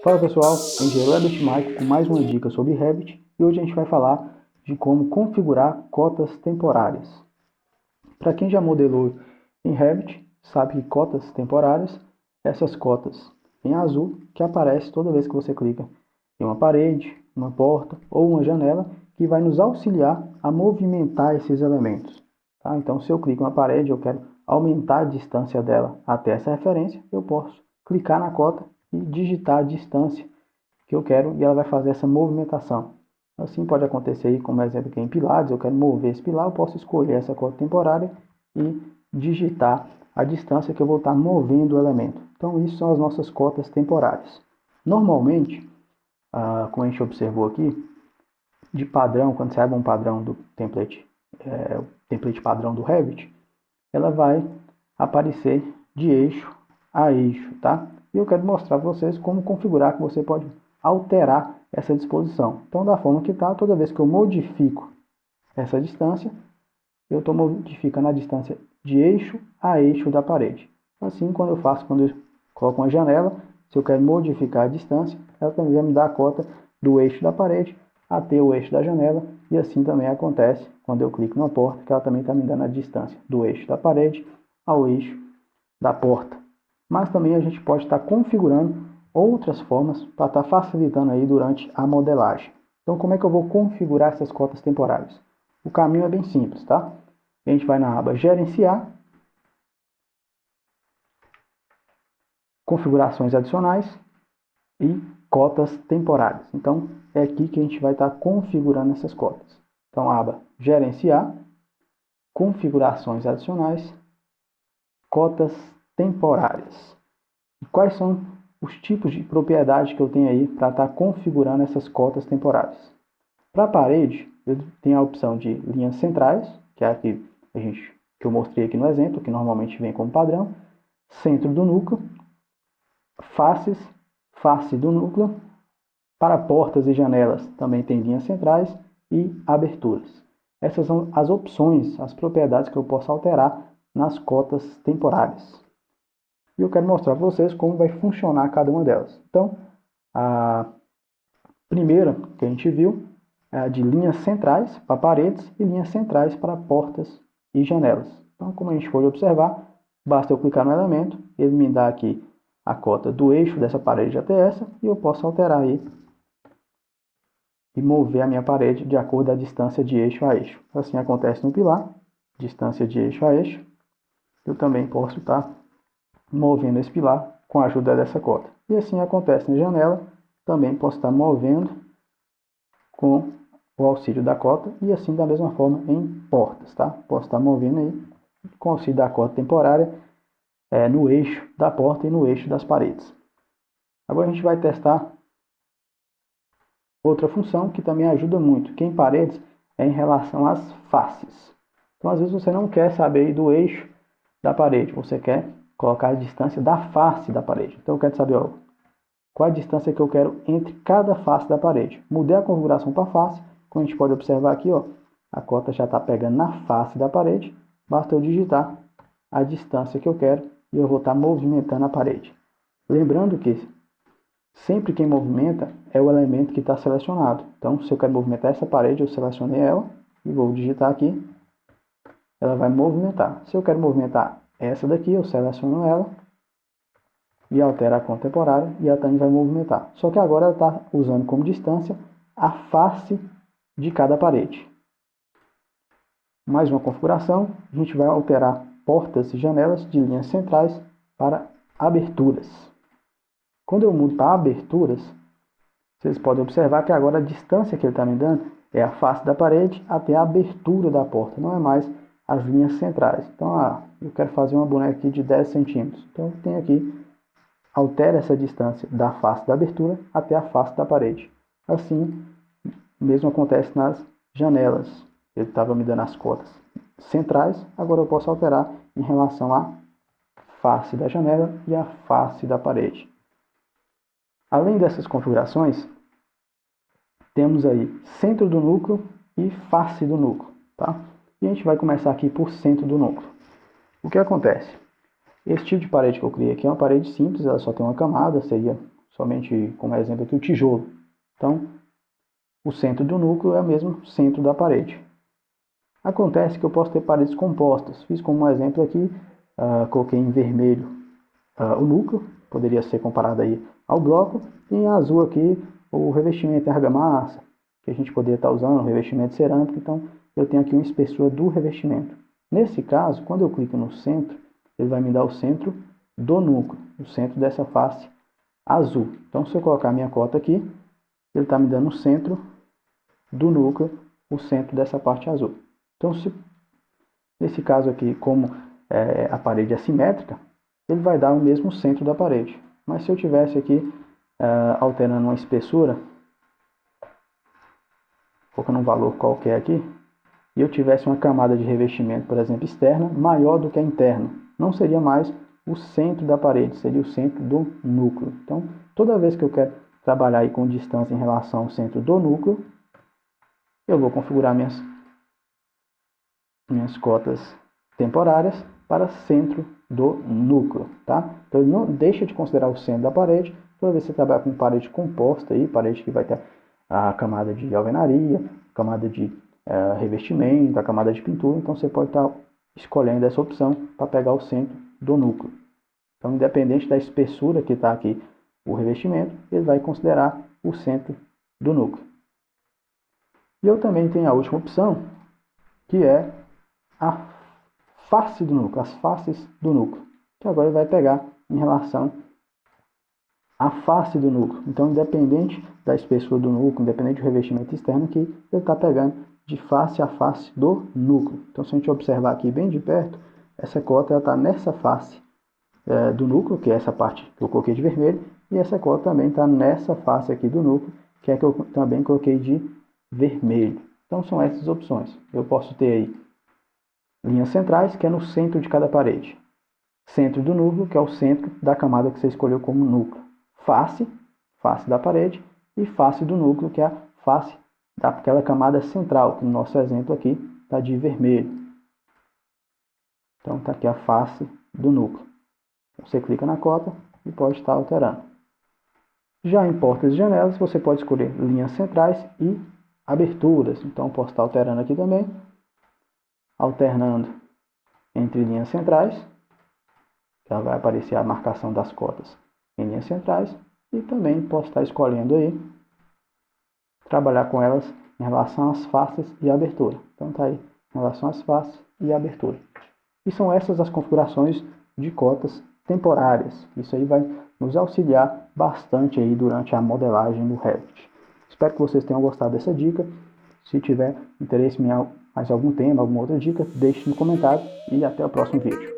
Fala pessoal, engenheiro Herbert Maico com mais uma dica sobre Revit e hoje a gente vai falar de como configurar cotas temporárias. Para quem já modelou em Revit, sabe que cotas temporárias, essas cotas em azul que aparece toda vez que você clica em uma parede, uma porta ou uma janela que vai nos auxiliar a movimentar esses elementos. Tá? Então se eu clico em uma parede, eu quero aumentar a distância dela até essa referência, eu posso clicar na cota e digitar a distância que eu quero e ela vai fazer essa movimentação. Assim pode acontecer aí, como exemplo aqui em pilares, eu quero mover esse pilar, eu posso escolher essa cota temporária e digitar a distância que eu vou estar movendo o elemento. Então isso são as nossas cotas temporárias. Normalmente, como a gente observou aqui, de padrão, quando você abre um padrão do template, o template padrão do Revit, ela vai aparecer de eixo a eixo, tá? E eu quero mostrar para vocês como configurar, que você pode alterar essa disposição. Então, da forma que está, toda vez que eu modifico essa distância, eu estou modificando a distância de eixo a eixo da parede. Assim, quando eu coloco uma janela, se eu quero modificar a distância, ela também vai me dar a cota do eixo da parede até o eixo da janela, e assim também acontece quando eu clico na porta, que ela também está me dando a distância do eixo da parede ao eixo da porta. Mas também a gente pode estar configurando outras formas para estar facilitando aí durante a modelagem. Então, como é que eu vou configurar essas cotas temporárias? O caminho é bem simples, tá? A gente vai na aba Gerenciar, Configurações Adicionais e Cotas Temporárias. Então, é aqui que a gente vai estar configurando essas cotas. Então, aba Gerenciar, Configurações Adicionais, Cotas Temporárias. E quais são os tipos de propriedade que eu tenho aí para estar configurando essas cotas temporárias? Para a parede, eu tenho a opção de linhas centrais, que é a que eu mostrei aqui no exemplo, que normalmente vem como padrão, centro do núcleo, faces, face do núcleo. Para portas e janelas também tem linhas centrais e aberturas. Essas são as opções, as propriedades que eu posso alterar nas cotas temporárias. E eu quero mostrar para vocês como vai funcionar cada uma delas. Então, a primeira que a gente viu é a de linhas centrais para paredes e linhas centrais para portas e janelas. Então, como a gente pode observar, basta eu clicar no elemento, ele me dá aqui a cota do eixo dessa parede até essa, e eu posso alterar aí e mover a minha parede de acordo com a distância de eixo a eixo. Assim acontece no pilar, distância de eixo a eixo. Eu também posso estar movendo esse pilar com a ajuda dessa cota. E assim acontece na janela, também posso estar movendo com o auxílio da cota, e assim da mesma forma em portas, tá? Posso estar movendo aí com o auxílio da cota temporária no eixo da porta e no eixo das paredes. Agora a gente vai testar outra função que também ajuda muito, que em paredes é em relação às faces. Então às vezes você não quer saber do eixo da parede, você quer colocar a distância da face da parede. Então eu quero saber qual a distância que eu quero entre cada face da parede. Mudei a configuração para face, como a gente pode observar aqui, a cota já está pegando na face da parede, basta eu digitar a distância que eu quero e eu vou estar movimentando a parede. Lembrando que sempre quem movimenta é o elemento que está selecionado. Então, se eu quero movimentar essa parede, eu selecionei ela e vou digitar aqui, ela vai movimentar. Se eu quero movimentar essa daqui, eu seleciono ela e altero a cota temporária e ela também vai movimentar. Só que agora ela está usando como distância a face de cada parede. Mais uma configuração, a gente vai alterar portas e janelas de linhas centrais para aberturas. Quando eu mudo para aberturas, vocês podem observar que agora a distância que ele está me dando é a face da parede até a abertura da porta, não é mais as linhas centrais. Então, eu quero fazer uma boneca aqui de 10 centímetros. Então, eu tenho aqui, altera essa distância da face da abertura até a face da parede. Assim, mesmo acontece nas janelas. Ele estava me dando as cotas centrais, agora eu posso alterar em relação à face da janela e à face da parede. Além dessas configurações, temos aí centro do núcleo e face do núcleo, tá? E a gente vai começar aqui por centro do núcleo. O que acontece? Esse tipo de parede que eu criei aqui é uma parede simples, ela só tem uma camada, seria somente como exemplo aqui o tijolo. Então, o centro do núcleo é o mesmo centro da parede. Acontece que eu posso ter paredes compostas. Fiz como um exemplo aqui, coloquei em vermelho o núcleo, poderia ser comparado aí ao bloco, e em azul aqui o revestimento em argamassa, que a gente poderia estar usando, o revestimento cerâmico. Então, eu tenho aqui uma espessura do revestimento. Nesse caso, quando eu clico no centro, ele vai me dar o centro do núcleo, o centro dessa face azul. Então, se eu colocar a minha cota aqui, ele está me dando o centro do núcleo, o centro dessa parte azul. Então, nesse caso aqui, como a parede é simétrica, ele vai dar o mesmo centro da parede. Mas se eu tivesse aqui alterando uma espessura, colocando um valor qualquer aqui, e eu tivesse uma camada de revestimento, por exemplo, externa, maior do que a interna, não seria mais o centro da parede, seria o centro do núcleo. Então, toda vez que eu quero trabalhar aí com distância em relação ao centro do núcleo, eu vou configurar minhas cotas temporárias para centro do núcleo, tá? Então, não deixa de considerar o centro da parede. Toda vez que você trabalhar com parede composta, aí, parede que vai ter a camada de alvenaria, camada de revestimento, a camada de pintura, então você pode estar escolhendo essa opção para pegar o centro do núcleo. Então, independente da espessura que está aqui o revestimento, ele vai considerar o centro do núcleo. E eu também tenho a última opção, que é a face do núcleo, as faces do núcleo, que agora ele vai pegar em relação à face do núcleo. Então, independente da espessura do núcleo, independente do revestimento externo, que ele está pegando de face a face do núcleo. Então, se a gente observar aqui bem de perto, essa cota está nessa face do núcleo, que é essa parte que eu coloquei de vermelho, e essa cota também está nessa face aqui do núcleo, que é que eu também coloquei de vermelho. Então, são essas opções. Eu posso ter aí linhas centrais, que é no centro de cada parede. Centro do núcleo, que é o centro da camada que você escolheu como núcleo. Face da parede, e face do núcleo, que é a face daquela camada central, que no nosso exemplo aqui está de vermelho. Então, está aqui a face do núcleo. Você clica na cota e pode estar alterando. Já em portas e janelas, você pode escolher linhas centrais e aberturas. Então, posso estar alterando aqui também, alternando entre linhas centrais, já vai aparecer a marcação das cotas em linhas centrais, e também posso estar escolhendo aí trabalhar com elas em relação às faces e abertura. Então está aí em relação às faces e abertura. E são essas as configurações de cotas temporárias. Isso aí vai nos auxiliar bastante aí durante a modelagem do Revit. Espero que vocês tenham gostado dessa dica. Se tiver interesse em mais algum tema, alguma outra dica, deixe no comentário e até o próximo vídeo.